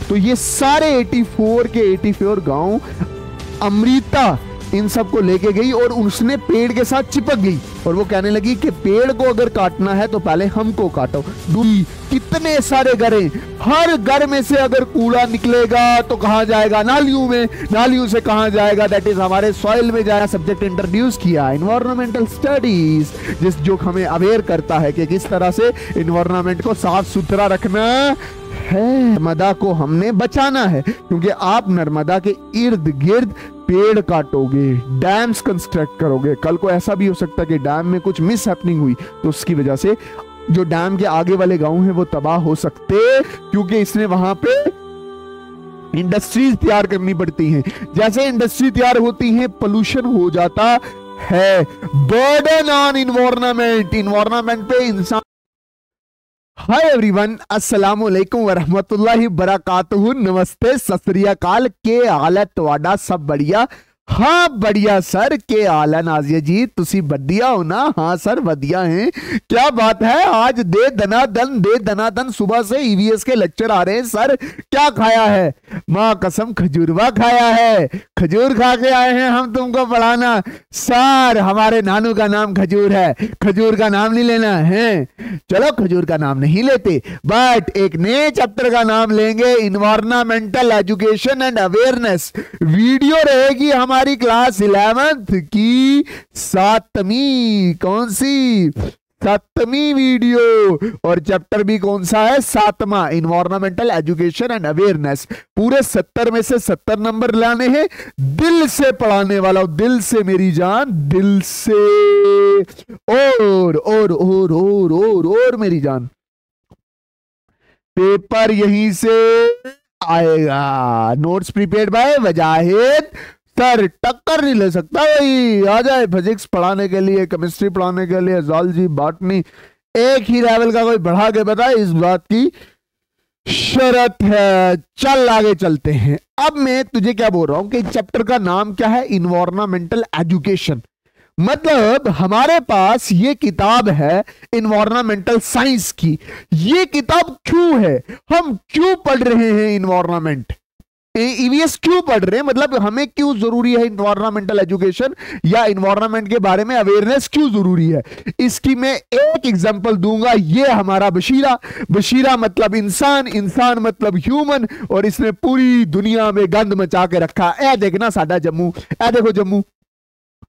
तो ये सारे 84 के 84 गांव अमृता इन सब को लेके गई और उसने पेड़ के साथ चिपक गई और वो कहने लगी कि पेड़ को अगर काटना है तो पहले हमको काटो। कितने सारे घर हैं, हर घर में से अगर कूड़ा निकलेगा तो कहां जाएगा? नालियों में, नालियों से कहां जाएगा? दैट इज हमारे सॉइल में जाएगा। सब्जेक्ट इंट्रोड्यूस किया एनवायरमेंटल स्टडीज, जिस जो हमें अवेयर करता है कि किस तरह से एनवायरमेंट को साफ सुथरा रखना है। नर्मदा को हमने बचाना है क्योंकि आप नर्मदा के इर्द गिर्द पेड़ काटोगे, डैम्स कंस्ट्रक्ट करोगे, कल को ऐसा भी हो सकता है कि डैम में कुछ मिस हैपनिंग हुई तो उसकी वजह से जो डैम के आगे वाले गांव हैं वो तबाह हो सकते, क्योंकि इसने वहां पे इंडस्ट्रीज तैयार करनी पड़ती हैं। जैसे इंडस्ट्री तैयार होती हैं पोल्यूशन हो जाता है। बर्डन ऑन इन्वायरमेंट, इन्वायरमेंट पे इंसान। हाय एवरीवन, अस्सलाम वालेकुम वरहमतुल्लाहि बरकातहू। नमस्ते, सत श्री अकाल। के हाल है तुहाडा? सब बढ़िया? हाँ बढ़िया सर। के हाल है नाजिया जी? तुसी बढ़िया हो ना? हाँ सर बढ़िया हैं। क्या बात है, आज दे दनादन सुबह से ईवीएस के लेक्चर आ रहे हैं। सर क्या खाया है? माँ कसम खजूरवा खाया है। खजूर खा के आए हैं हम तुमको पढ़ाना। सर हमारे नानू का नाम खजूर है, खजूर का नाम नहीं लेना है। चलो खजूर का नाम नहीं लेते, बट एक नए चैप्टर का नाम लेंगे, environmental education and awareness. Video रहेगी हमारी क्लास 11th की 7वीं, कौन सी? 7वीं वीडियो। और चैप्टर भी कौन सा है? 7वां, इन्वायरमेंटल एजुकेशन एंड अवेयरनेस। पूरे 70 में से 70 नंबर लाने हैं। दिल से पढ़ाने वाला हूं, दिल से मेरी जान, दिल से। और मेरी जान, पेपर यहीं से आएगा। Notes prepared by Wajahid sir. टक्कर नहीं ले सकता भाई, आ जाए फिजिक्स पढ़ाने के लिए, केमिस्ट्री पढ़ाने के लिए, ज़ूलॉजी, बॉटनी, एक ही लेवल का कोई बढ़ा के बताए, इस बात की शर्त है। चल आगे चलते हैं। अब मैं तुझे क्या बोल रहा हूं कि चैप्टर का नाम क्या है? Environmental education. मतलब हमारे पास ये किताब है इन्वायरमेंटल साइंस की। ये किताब क्यों है? हम क्यों पढ़ रहे हैं इन्वायरमेंट? ईवीएस क्यों पढ़ रहे हैं? मतलब हमें क्यों जरूरी है इन्वायरमेंटल एजुकेशन या इन्वायरमेंट के बारे में अवेयरनेस क्यों जरूरी है? इसकी मैं एक एग्जांपल दूंगा। ये हमारा बशीरा, बशीरा मतलब इंसान, इंसान मतलब ह्यूमन, और इसने पूरी दुनिया में गंद मचा के रखा। ए देखना साडा जम्मू, ए देखो जम्मू,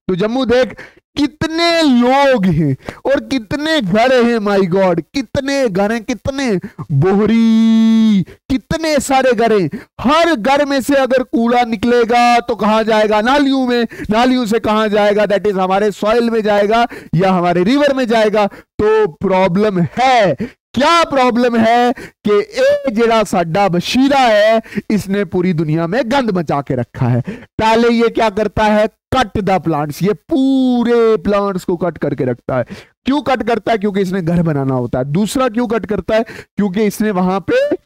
तो जम्मू देख कितने लोग हैं और कितने घर हैं। माय गॉड, कितने घर हैं, कितने बोहरी, कितने सारे घर हैं। हर घर में से अगर कूड़ा निकलेगा तो कहां जाएगा? नालियों में, नालियों से कहां जाएगा? दैट इज हमारे सॉइल में जाएगा या हमारे रिवर में जाएगा। तो प्रॉब्लम है। क्या प्रॉब्लम है कि ये जड़ा साडा बशीरा है, इसने पूरी दुनिया में गंद मचा के रखा है। पहले ये क्या करता है? Cut the plants. ये पूरे प्लांट्स को कट करके रखता है। क्यों कट करता है? क्योंकि इसने घर बनाना होता है। दूसरा क्यों कट करता है? क्योंकि इसने वहां पे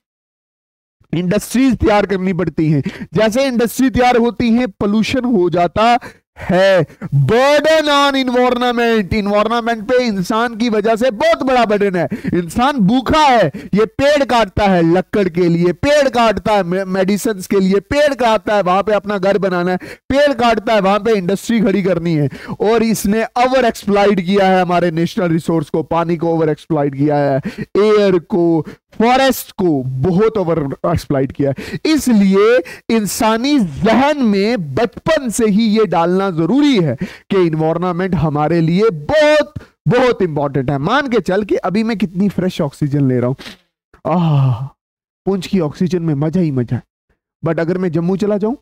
इंडस्ट्रीज तैयार करनी पड़ती हैं। जैसे इंडस्ट्री तैयार होती हैं पोल्यूशन हो जाता है। बर्डन ऑन इन्वायरमेंट, इन्वायरमेंट पे इंसान की वजह से बहुत बड़ा बर्डन है। इंसान भूखा है, ये पेड़ काटता है लकड़ के लिए, पेड़ काटता है मेडिसिन के लिए, पेड़ काटता है वहां पे अपना घर बनाना है, पेड़ काटता है वहां पे इंडस्ट्री खड़ी करनी है। और इसने ओवर एक्सप्लॉइट किया है हमारे नेशनल रिसोर्स को, पानी को ओवर एक्सप्लॉइट किया है, एयर को, फॉरेस्ट को बहुत ओवर एक्सप्लॉइट किया है। इसलिए इंसानी जहन में बचपन से ही ये डालना जरूरी है कि इन्वायरमेंट हमारे लिए बहुत बहुत इंपॉर्टेंट है। मान के चल कि अभी मैं कितनी फ्रेश ऑक्सीजन ले रहा हूं, पुंछ की ऑक्सीजन में मजा ही मजा है। बट अगर मैं जम्मू चला जाऊं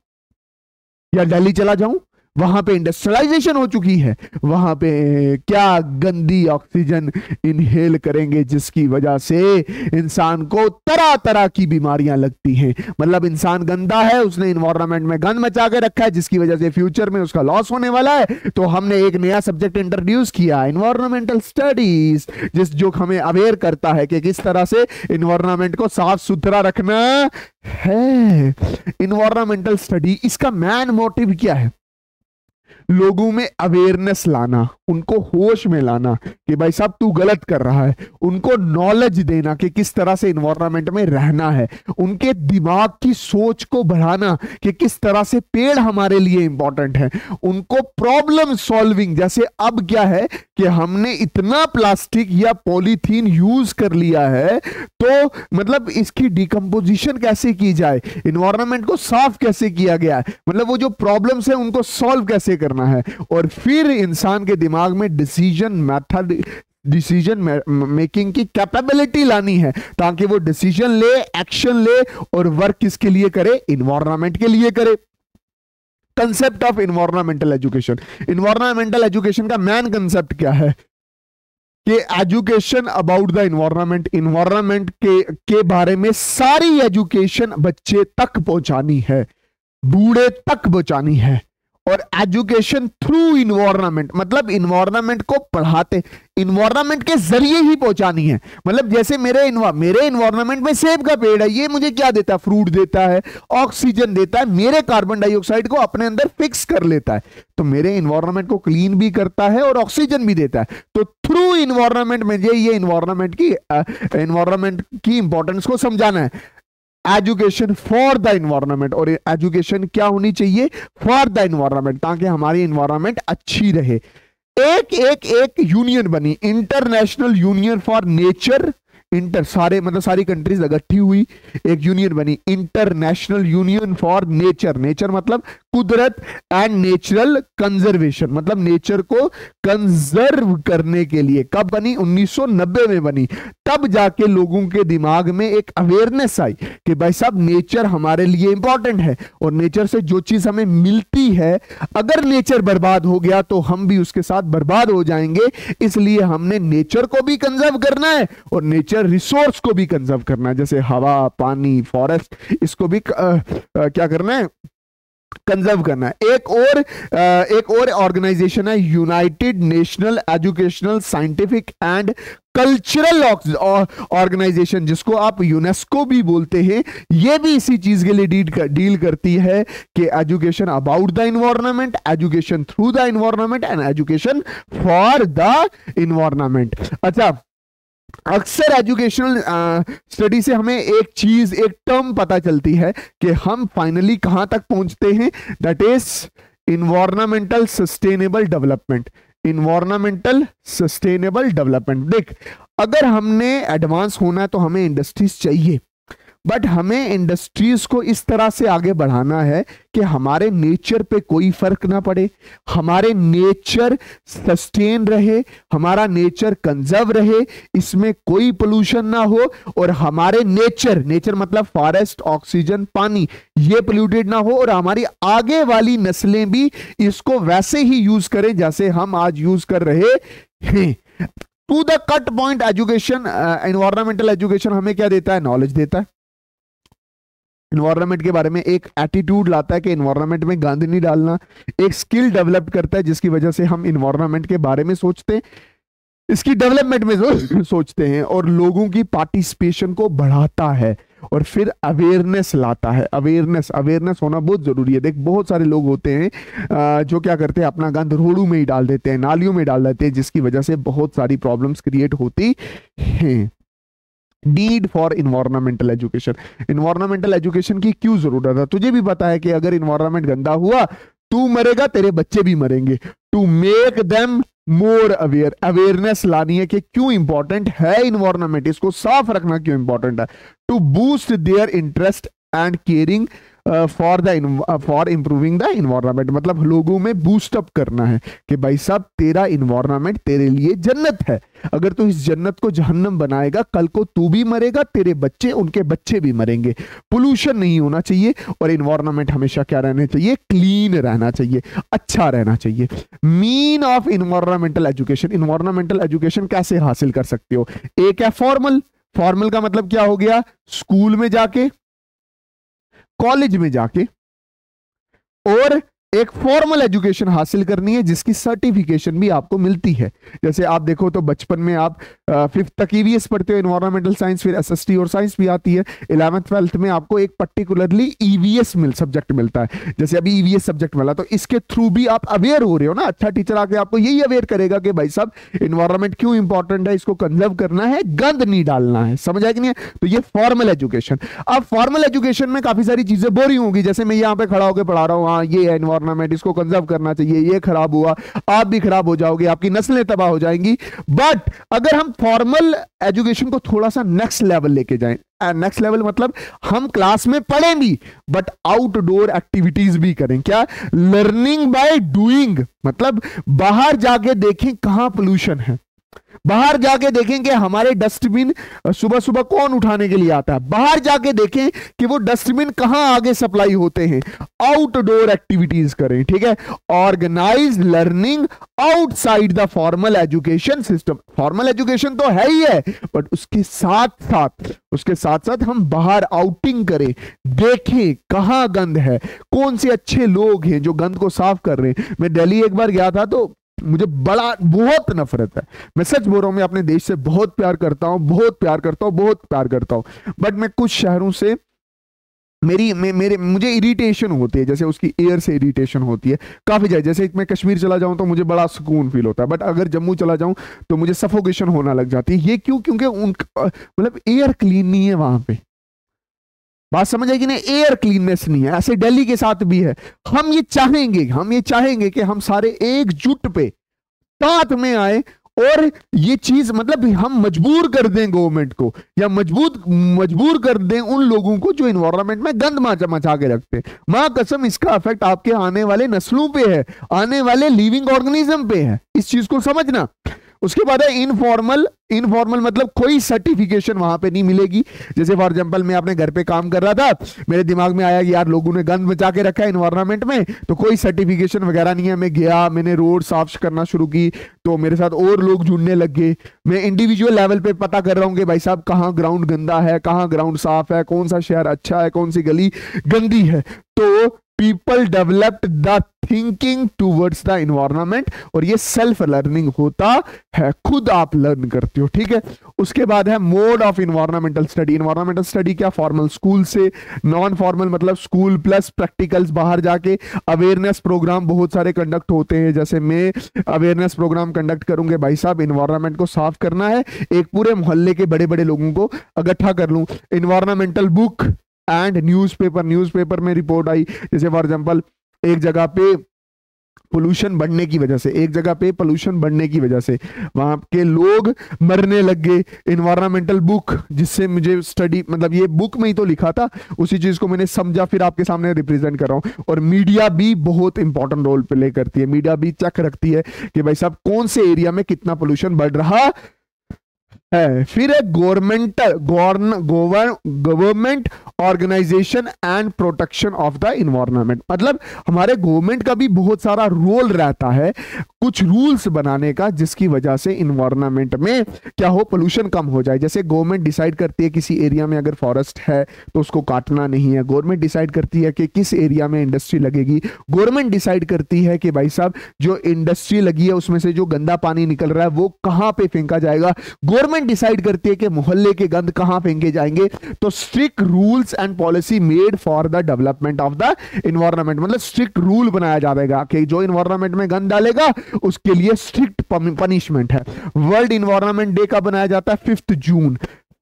या दिल्ली चला जाऊं, वहां पे इंडस्ट्रियलाइजेशन हो चुकी है, वहां पे क्या गंदी ऑक्सीजन इनहेल करेंगे, जिसकी वजह से इंसान को तरह तरह की बीमारियां लगती हैं। मतलब इंसान गंदा है, उसने इन्वायरमेंट में गंद मचा के रखा है, जिसकी वजह से फ्यूचर में उसका लॉस होने वाला है। तो हमने एक नया सब्जेक्ट इंट्रोड्यूस किया, इन्वायरमेंटल स्टडीज, जिस जो हमें अवेयर करता है कि किस तरह से इन्वायरमेंट को साफ सुथरा रखना है। इन्वायरमेंटल स्टडी, इसका मेन मोटिव क्या है? लोगों में अवेयरनेस लाना, उनको होश में लाना कि भाई साहब तू गलत कर रहा है, उनको नॉलेज देना कि किस तरह से इन्वायरमेंट में रहना है, उनके दिमाग की सोच को बढ़ाना कि किस तरह से पेड़ हमारे लिए इंपॉर्टेंट है, उनको प्रॉब्लम सॉल्विंग, जैसे अब क्या है कि हमने इतना प्लास्टिक या पॉलीथीन यूज कर लिया है, तो मतलब इसकी डिकम्पोजिशन कैसे की जाए, इन्वायरमेंट को साफ कैसे किया गया है, मतलब वो जो प्रॉब्लम्स है उनको सॉल्व कैसे करना है, और फिर इंसान के दिमाग में डिसीजन मेकिंग की कैपेबिलिटी लानी है ताकि वो डिसीजन ले, एक्शन ले और वर्क किसके लिए करे, इन्वायरमेंट के लिए करे। Concept of environmental education, environmental education का मेन कंसेप्ट क्या है कि education about the environment, environment के बारे में सारी एजुकेशन बच्चे तक पहुंचानी है, बूढ़े तक पहुंचानी है, और एजुकेशन थ्रू इन्वायरमेंट मतलब इन्वायरमेंट को पढ़ाते, इन्वायरमेंट के जरिए ही पहुंचानी है। मतलब जैसे मेरे इन्वायरमेंट में सेब का पेड़ है, ये मुझे क्या देता है, फ्रूट देता है, ऑक्सीजन देता है, मेरे कार्बन डाइऑक्साइड को अपने अंदर फिक्स कर लेता है, तो मेरे इन्वायरमेंट को क्लीन भी करता है और ऑक्सीजन भी देता है। तो थ्रू इन्वायरमेंट में ये इन्वायरमेंट की इंपॉर्टेंस को समझाना है। एजुकेशन फॉर द इन्वायरमेंट, और एजुकेशन क्या होनी चाहिए, फॉर द इन्वायरमेंट, ताकि हमारी इन्वायरमेंट अच्छी रहे। एक यूनियन बनी, इंटरनेशनल यूनियन फॉर नेचर, सारी कंट्रीज इकट्ठी हुई, एक यूनियन बनी, international union for nature, nature मतलब कुदरत, एंड नेचुरल कंजर्वेशन मतलब नेचर को कंजर्व करने के लिए। कब बनी, 1990 में बनी। तब जाके लोगों के दिमाग में एक अवेयरनेस आई कि भाई साहब नेचर हमारे लिए इंपॉर्टेंट है, और नेचर से जो चीज हमें मिलती है, अगर नेचर बर्बाद हो गया तो हम भी उसके साथ बर्बाद हो जाएंगे, इसलिए हमने नेचर को भी कंजर्व करना है और नेचर रिसोर्स को भी कंजर्व करना है, जैसे हवा, पानी, फॉरेस्ट, इसको भी क्या करना है, कंजर्व करना है। एक और ऑर्गेनाइजेशन है United National Educational Scientific and Cultural Organisation, जिसको आप यूनेस्को भी बोलते हैं। ये भी इसी चीज के लिए डील करती है कि education about the environment, education through the environment and education for the environment. अच्छा, अक्सर एजुकेशनल स्टडी से हमें एक टर्म पता चलती है कि हम फाइनली कहां तक पहुंचते हैं, that is environmental sustainable development. Environmental sustainable development, देख अगर हमने एडवांस होना है तो हमें इंडस्ट्रीज चाहिए, बट हमें इंडस्ट्रीज को इस तरह से आगे बढ़ाना है कि हमारे नेचर पे कोई फर्क ना पड़े, हमारे नेचर सस्टेन रहे, हमारा नेचर कंजर्व रहे, इसमें कोई पोल्यूशन ना हो, और हमारे नेचर मतलब फॉरेस्ट, ऑक्सीजन, पानी, ये पोल्यूटेड ना हो, और हमारी आगे वाली नस्लें भी इसको वैसे ही यूज करें जैसे हम आज यूज कर रहे हैं। To the cut point education, environmental education हमें क्या देता है, नॉलेज देता है, इन्वायरमेंट के बारे में एक एटीट्यूड लाता है कि इन्वायरमेंट में गंद नहीं डालना, एक स्किल डेवलप करता है जिसकी वजह से हम इन्वायरमेंट के बारे में सोचते हैं, इसकी डेवलपमेंट में सोचते हैं, और लोगों की पार्टिसिपेशन को बढ़ाता है, और फिर अवेयरनेस लाता है। अवेयरनेस होना बहुत जरूरी है। देख बहुत सारे लोग होते हैं जो क्या करते हैं, अपना गंद रोडों में ही डाल देते हैं, नालियों में डाल देते हैं, जिसकी वजह से बहुत सारी प्रॉब्लम्स क्रिएट होती हैं। Need for environmental education, environmental education की क्यों जरूरत है, तुझे भी पता है कि अगर इन्वायरमेंट गंदा हुआ तू मरेगा, तेरे बच्चे भी मरेंगे। To make them more aware, awareness लानी है कि क्यों इंपॉर्टेंट है इन्वायरमेंट, इसको साफ रखना क्यों इंपॉर्टेंट है। To boost their interest and caring for improving the environment, मतलब लोगों में बूस्ट अप करना है कि भाई साहब तेरा इन्वायरमेंट तेरे लिए जन्नत है, अगर तू इस जन्नत को जहन्नम बनाएगा कल को तू भी मरेगा, तेरे बच्चे, उनके बच्चे भी मरेंगे। पोल्यूशन नहीं होना चाहिए, और इन्वायरमेंट हमेशा क्या रहना चाहिए, क्लीन रहना चाहिए, अच्छा रहना चाहिए। Mean of environmental education, environmental education कैसे हासिल कर सकते हो, एक है फॉर्मल का मतलब क्या हो गया, स्कूल में जाके, कॉलेज में जाके, और एक फॉर्मल एजुकेशन हासिल करनी है जिसकी सर्टिफिकेशन भी आपको मिलती है। जैसे आप देखो तो बचपन में आप 5th तक ईवीएस पढ़ते हो, इन्वायरमेंटल साइंस, फिर एसएसटी और साइंस भी आती है। 11th 12th में आपको एक पर्टिकुलरली ईवीएस सब्जेक्ट मिलता है, जैसे अभी ईवीएस सब्जेक्ट मिला, तो इसके थ्रू भी आप अवेयर हो रहे हो ना। अच्छा टीचर आके आपको यही अवेयर करेगा कि भाई साहब इन्वायरमेंट क्यों इंपॉर्टेंट है, इसको कंजर्व करना है, गंद नहीं डालना है, समझ आया कि नहीं? तो ये फॉर्मल एजुकेशन। अब फॉर्मल एजुकेशन में काफी सारी चीजें बोरिंग होगी, जैसे मैं यहाँ पे खड़ा होकर पढ़ा रहा हूँ, हाँ ये है इन्वायरमेंट, इसको कंजर्व करना चाहिए, ये खराब हुआ, आप भी खराब हो जाओगे, आपकी नस्लें तबाह हो जाएंगी। बट अगर हम फॉर्मल एजुकेशन को थोड़ा सा नेक्स्ट लेवल लेके जाएं, नेक्स्ट लेवल मतलब हम क्लास में पढ़ें भी बट आउटडोर एक्टिविटीज भी करें। क्या? लर्निंग बाय डूइंग, मतलब बाहर जाके देखें कहां पोल्यूशन है, बाहर जाके देखें कि हमारे डस्टबिन सुबह सुबह कौन उठाने के लिए आता है, बाहर जाके देखें कि वो डस्टबिन कहां आगे सप्लाई होते हैं। आउटडोर एक्टिविटीज करें, ठीक है। Organise learning outside the formal education system. Formal education तो है ही है, बट उसके साथ साथ हम बाहर आउटिंग करें, देखें कहां गंद है, कौन से अच्छे लोग हैं जो गंद को साफ कर रहे हैं। मैं दिल्ली एक बार गया था तो मुझे बहुत नफरत है, मैं सच बोल रहा हूं, मैं अपने देश से बहुत प्यार करता हूं, बट मैं कुछ शहरों से मुझे इरिटेशन होती है, जैसे उसकी एयर से इरिटेशन होती है काफी ज्यादा। जैसे मैं कश्मीर चला जाऊं तो मुझे बड़ा सुकून फील होता है, बट अगर जम्मू चला जाऊं तो मुझे सफोकेशन होना लग जाती है। ये क्यों? क्योंकि मतलब एयर क्लीन नहीं है वहां पे, बात समझ आएगी ना, एयर क्लीननेस नहीं है। ऐसे दिल्ली के साथ भी है। हम ये चाहेंगे कि हम सारे एकजुट पे साथ में आए और ये चीज मतलब हम मजबूर कर दें गवर्नमेंट को, या मजबूर कर दें उन लोगों को जो इन्वायरमेंट में गंद मचा के रखते हैं। मां कसम इसका इफेक्ट आपके आने वाले नस्लों पे है, आने वाले लिविंग ऑर्गेनिज्म पे है, इस चीज को समझना। उसके बाद है इनफॉर्मल मतलब कोई सर्टिफिकेशन वहां पे नहीं मिलेगी। जैसे फॉर एग्जांपल मैं अपने घर पे काम कर रहा था, मेरे दिमाग में आया कि यार लोगों ने गंद बचा के रखा है इन्वायरमेंट में, तो कोई सर्टिफिकेशन वगैरह नहीं है। मैं गया, मैंने रोड साफ करना शुरू की, तो मेरे साथ और लोग जुड़ने लग गए। मैं इंडिविजुअल लेवल पे पता कर रहा हूँ कि भाई साहब कहाँ ग्राउंड गंदा है, कहाँ ग्राउंड साफ है, कौन सा शहर अच्छा है, कौन सी गली गंदी है। तो people developed the thinking towards the environment, और ये सेल्फ लर्निंग होता है, खुद आप लर्न करते हो, ठीक है। उसके बाद है mode of environmental study. Environmental study क्या? फॉर्मल स्कूल से, नॉन फॉर्मल मतलब स्कूल प्लस प्रैक्टिकल्स, बाहर जाके अवेयरनेस प्रोग्राम बहुत सारे कंडक्ट होते हैं। जैसे मैं अवेयरनेस प्रोग्राम कंडक्ट करूंगे, भाई साहब इन्वायरमेंट को साफ करना है, एक पूरे मोहल्ले के बड़े बड़े लोगों को इकट्ठा कर लूं। इन्वायरमेंटल बुक एंड न्यूज़पेपर में रिपोर्ट आई, जैसे फॉर एग्जांपल एक जगह पे पोल्यूशन बढ़ने की वजह से वहां के लोग मरने लग गए। इन्वायरमेंटल बुक, जिससे मुझे स्टडी मतलब ये बुक में ही तो लिखा था, उसी चीज को मैंने समझा, फिर आपके सामने रिप्रेजेंट कर रहा हूं। और मीडिया भी बहुत इंपॉर्टेंट रोल प्ले करती है। मीडिया भी चेक रखती है कि भाई साहब कौन से एरिया में कितना पोल्यूशन बढ़ रहा है। फिर है government organisation and protection of the environment, मतलब हमारे गवर्नमेंट का भी बहुत सारा रोल रहता है कुछ रूल्स बनाने का, जिसकी वजह से इन्वायरमेंट में क्या हो, पोल्यूशन कम हो जाए। जैसे गवर्नमेंट डिसाइड करती है किसी एरिया में अगर फॉरेस्ट है तो उसको काटना नहीं है, गवर्नमेंट डिसाइड करती है कि किस एरिया में इंडस्ट्री लगेगी, गवर्नमेंट डिसाइड करती है कि भाई साहब जो इंडस्ट्री लगी है उसमें से जो गंदा पानी निकल रहा है वो कहां पे फेंका जाएगा, गवर्नमेंट डिसाइड करती है कि मोहल्ले के गंद कहां फेंके जाएंगे। तो strict rules and policy made for the development of the environment, मतलब स्ट्रिक्ट रूल बनाया जाएगा कि जो इन्वायरमेंट में गंद डालेगा उसके लिए स्ट्रिक्ट पनिशमेंट है। वर्ल्ड इन्वायरमेंट डे का बनाया जाता है 5 जून।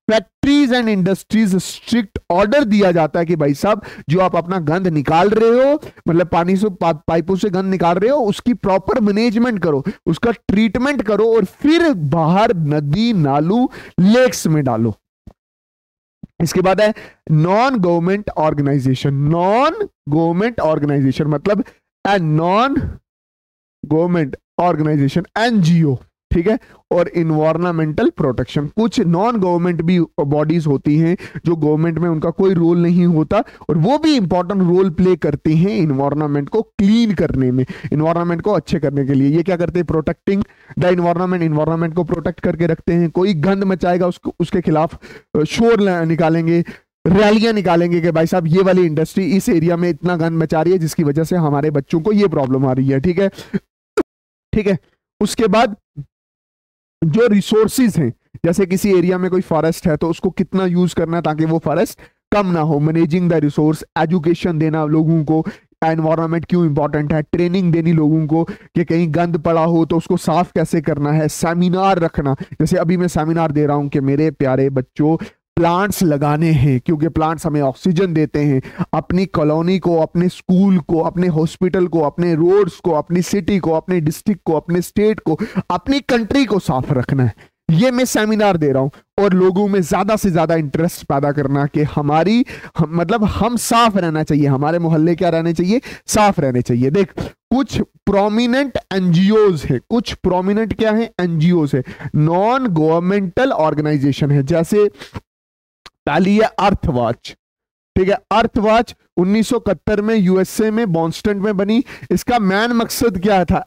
Factories and industries strict order दिया जाता है कि भाई साहब जो आप अपना गंद निकाल रहे हो, मतलब पानी से पाइपों से गंद निकाल रहे हो, उसकी प्रॉपर मैनेजमेंट करो, उसका ट्रीटमेंट करो और फिर बाहर नदी नालू लेक्स में डालो। इसके बाद है नॉन गवर्नमेंट ऑर्गेनाइजेशन मतलब नॉन गवर्नमेंट ऑर्गेनाइजेशन एनजीओ, ठीक है। और इन्वायरमेंटल प्रोटेक्शन, कुछ नॉन गवर्नमेंट भी बॉडीज होती हैं जो गवर्नमेंट में उनका कोई रोल नहीं होता और वो भी इंपॉर्टेंट रोल प्ले करती हैं इन्वायरमेंट को क्लीन करने में, इन्वायरमेंट को अच्छे करने के लिए। ये क्या करते हैं? प्रोटेक्टिंग द इन्वायरमेंट को प्रोटेक्ट करके रखते हैं। कोई गंद मचाएगा उसके खिलाफ शोर निकालेंगे, रैलियां निकालेंगे कि भाई साहब ये वाली इंडस्ट्री इस एरिया में इतना गंद मचा रही है जिसकी वजह से हमारे बच्चों को ये प्रॉब्लम आ रही है। ठीक है, ठीक है। उसके बाद जो रिसोर्सिस हैं, जैसे किसी एरिया में कोई फॉरेस्ट है तो उसको कितना यूज करना है ताकि वो फॉरेस्ट कम ना हो, मैनेजिंग द रिसोर्स, एजुकेशन देना लोगों को, एनवायरनमेंट क्यों इंपॉर्टेंट है, ट्रेनिंग देनी लोगों को कि कहीं गंद पड़ा हो तो उसको साफ कैसे करना है, सेमिनार रखना। जैसे अभी मैं सेमिनार दे रहा हूं कि मेरे प्यारे बच्चों प्लांट्स लगाने हैं क्योंकि प्लांट्स हमें ऑक्सीजन देते हैं। अपनी कॉलोनी को, अपने स्कूल को, अपने हॉस्पिटल को, अपने रोड्स को, अपनी सिटी को, अपने डिस्ट्रिक्ट को, अपने स्टेट को, अपनी कंट्री को साफ रखना है। ये मैं सेमिनार दे रहा हूं और लोगों में ज्यादा से ज्यादा इंटरेस्ट पैदा करना कि मतलब हम साफ रहना चाहिए, हमारे मोहल्ले क्या रहने चाहिए, साफ रहने चाहिए। देख कुछ प्रोमिनेंट एनजीओज है, कुछ प्रोमिनेंट क्या है, एनजीओज है, नॉन गवर्नमेंटल ऑर्गेनाइजेशन है। जैसे पहली है अर्थवॉच। ठीक है, अर्थवॉच 1971 में यूएसए में बॉस्टन में बनी। इसका मेन मकसद क्या था,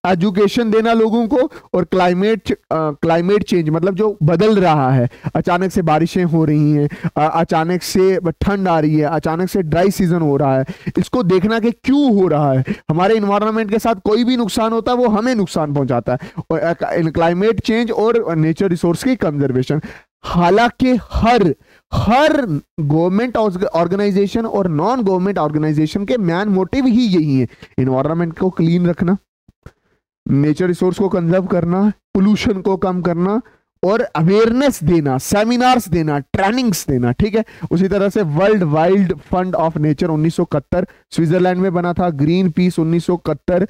एजुकेशन देना लोगों को, और क्लाइमेट चेंज मतलब जो बदल रहा है, अचानक से बारिशें हो रही हैं, अचानक से ठंड आ रही है, अचानक से ड्राई सीजन हो रहा है, इसको देखना कि क्यों हो रहा है। हमारे इन्वायरमेंट के साथ कोई भी नुकसान होता है वो हमें नुकसान पहुंचाता है, और क्लाइमेट चेंज और नेचर रिसोर्स की कंजर्वेशन। हालांकि हर गवर्नमेंट ऑर्गेनाइजेशन और नॉन गवर्नमेंट ऑर्गेनाइजेशन के मेन मोटिव ही यही है, इन्वायरमेंट को क्लीन रखना, नेचर रिसोर्स को कंजर्व करना, पोल्यूशन को कम करना और अवेयरनेस देना, सेमिनार्स देना, ट्रेनिंग्स देना। ठीक है, उसी तरह से world wild fund of nature 1971 Switzerland में बना था, ग्रीन पीस 1971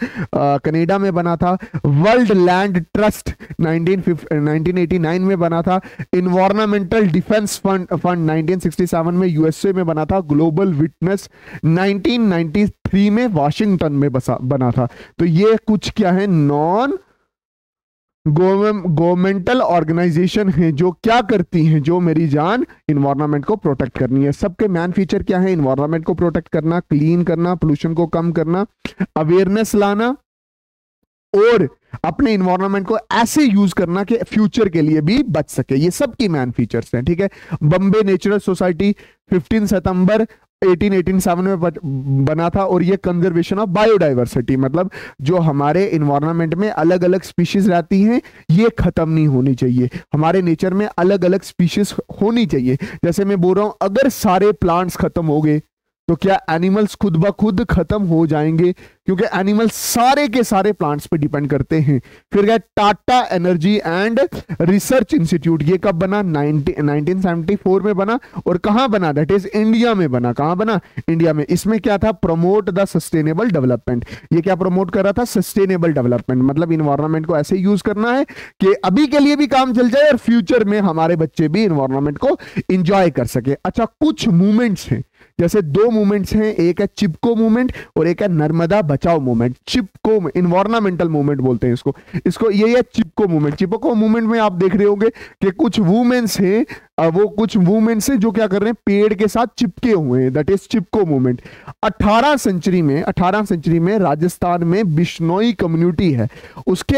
कनाडा में बना था, वर्ल्ड लैंड ट्रस्ट 1989 में बना था, इन्वायरमेंटल डिफेंस फंड 1967 में यूएसए में बना था, ग्लोबल विटनेस 1993 में वाशिंगटन में बना था। तो ये कुछ क्या है, नॉन गवर्नमेंटल ऑर्गेनाइजेशन है जो क्या करती हैं, जो मेरी जान इन्वायरमेंट को प्रोटेक्ट करनी है। सबके मैन फीचर क्या है, इन्वायरमेंट को प्रोटेक्ट करना, क्लीन करना, पोल्यूशन को कम करना, अवेयरनेस लाना और अपने इन्वायरमेंट को ऐसे यूज करना कि फ्यूचर के लिए भी बच सके। ये सबकी मैन फीचर्स हैं। ठीक है, बॉम्बे नेचुरल सोसाइटी 15 सितंबर 1887 में बना था, और ये कंजर्वेशन ऑफ बायोडाइवर्सिटी मतलब जो हमारे इन्वायरमेंट में अलग अलग स्पीशीज रहती हैं ये खत्म नहीं होनी चाहिए, हमारे नेचर में अलग अलग स्पीशीज होनी चाहिए। जैसे मैं बोल रहा हूं अगर सारे प्लांट्स खत्म हो गए तो क्या एनिमल्स खुद ब खुद खत्म हो जाएंगे, क्योंकि एनिमल्स सारे के सारे प्लांट्स पे डिपेंड करते हैं। फिर क्या, Tata energy and research institute, ये कब बना, 1974 में बना, और कहां बना, दैट इज इंडिया में बना। कहां बना, इंडिया में। इसमें क्या था, प्रमोट द सस्टेनेबल डेवलपमेंट। ये क्या प्रमोट कर रहा था, सस्टेनेबल डेवलपमेंट मतलब इन्वायरमेंट को ऐसे यूज करना है कि अभी के लिए भी काम चल जाए और फ्यूचर में हमारे बच्चे भी इन्वायरमेंट को इंजॉय कर सके। अच्छा, कुछ मूवमेंट्स हैं, जैसे दो मूवमेंट्स हैं, एक है चिपको मूवमेंट और एक है नर्मदा बचाओ मूवमेंट। चिपको इन्वायरमेंटल मूवमेंट बोलते हैं इसको ये है चिपको मूवमेंट। चिपको मूवमेंट में आप देख रहे होंगे कि कुछ वुमेन्स हैं, वो कुछ वुमेन्स हैं जो क्या कर रहे हैं, पेड़ के साथ चिपके हुए हैं, that is Chipko movement. 18 century में राजस्थान में बिश्नोई कम्युनिटी है, उसके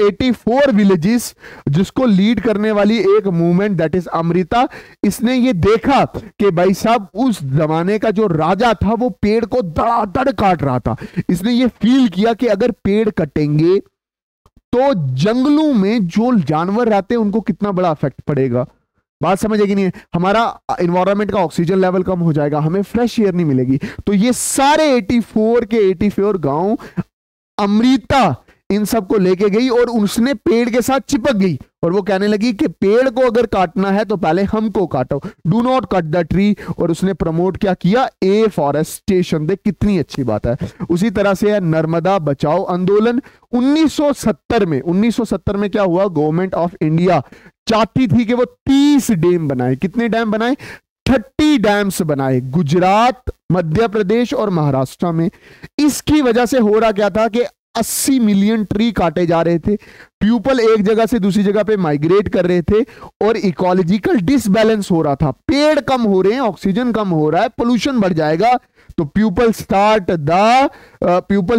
84 विलेजेस, जिसको लीड करने वाली एक मूवमेंट दैट इज अमृता। इसने ये देखा कि भाई साहब उस जमाने का जो राजा था वो पेड़ को धड़ाधड़ काट रहा था। इसने ये फील किया कि अगर पेड़ कटेंगे तो जंगलों में जो जानवर रहते हैं उनको कितना बड़ा इफेक्ट पड़ेगा। बात समझेगी नहीं है, हमारा इन्वायरमेंट का ऑक्सीजन लेवल कम हो जाएगा, हमें फ्रेश एयर नहीं मिलेगी। तो ये सारे 84 के 84 गांव अमृता इन सबको लेके गई और उसने पेड़ के साथ चिपक गई और वो कहने लगी कि पेड़ को अगर काटना है तो पहले हमको काटो, do not cut the tree. और उसने प्रमोट क्या किया, ए फॉरेस्टेशन। देख कितनी अच्छी बात है। उसी तरह से है नर्मदा बचाओ आंदोलन 1970 में क्या हुआ, गवर्नमेंट ऑफ इंडिया चाहती थी कि वो 30 डैम बनाए। कितने डैम बनाए, 30 डैम्स बनाए गुजरात, मध्य प्रदेश और महाराष्ट्र में। इसकी वजह से हो रहा क्या था कि 80 मिलियन ट्री काटे जा रहे थे, पीपल एक जगह से दूसरी जगह पे माइग्रेट कर रहे थे और इकोलॉजिकल डिसबैलेंस हो रहा था। पेड़ कम हो रहे हैं, ऑक्सीजन कम हो रहा है, पोल्यूशन बढ़ जाएगा। तो people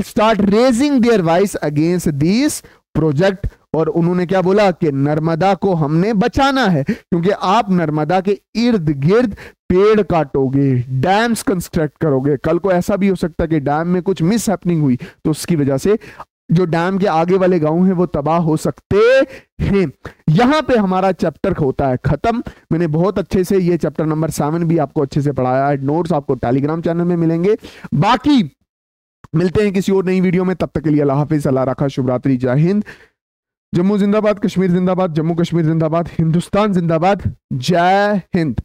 start raising their voice against this project और उन्होंने क्या बोला कि नर्मदा को हमने बचाना है, क्योंकि आप नर्मदा के इर्द गिर्द पेड़ काटोगे, डैम्स कंस्ट्रक्ट करोगे, कल को ऐसा भी हो सकता है कि डैम में कुछ मिस हैपनिंग हुई तो उसकी वजह से जो डैम के आगे वाले गांव हैं वो तबाह हो सकते हैं। यहां पे हमारा चैप्टर होता है खत्म। मैंने बहुत अच्छे से ये चैप्टर नंबर 7 भी आपको अच्छे से पढ़ाया है। नोट्स आपको टेलीग्राम चैनल में मिलेंगे। बाकी मिलते हैं किसी और नई वीडियो में, तब तक के लिए अल्लाह हाफिज, अल्लाह रखा, शुभ रात्रि, जय हिंद। जम्मू जिंदाबाद, कश्मीर जिंदाबाद, जम्मू कश्मीर जिंदाबाद, हिंदुस्तान जिंदाबाद, जय हिंद।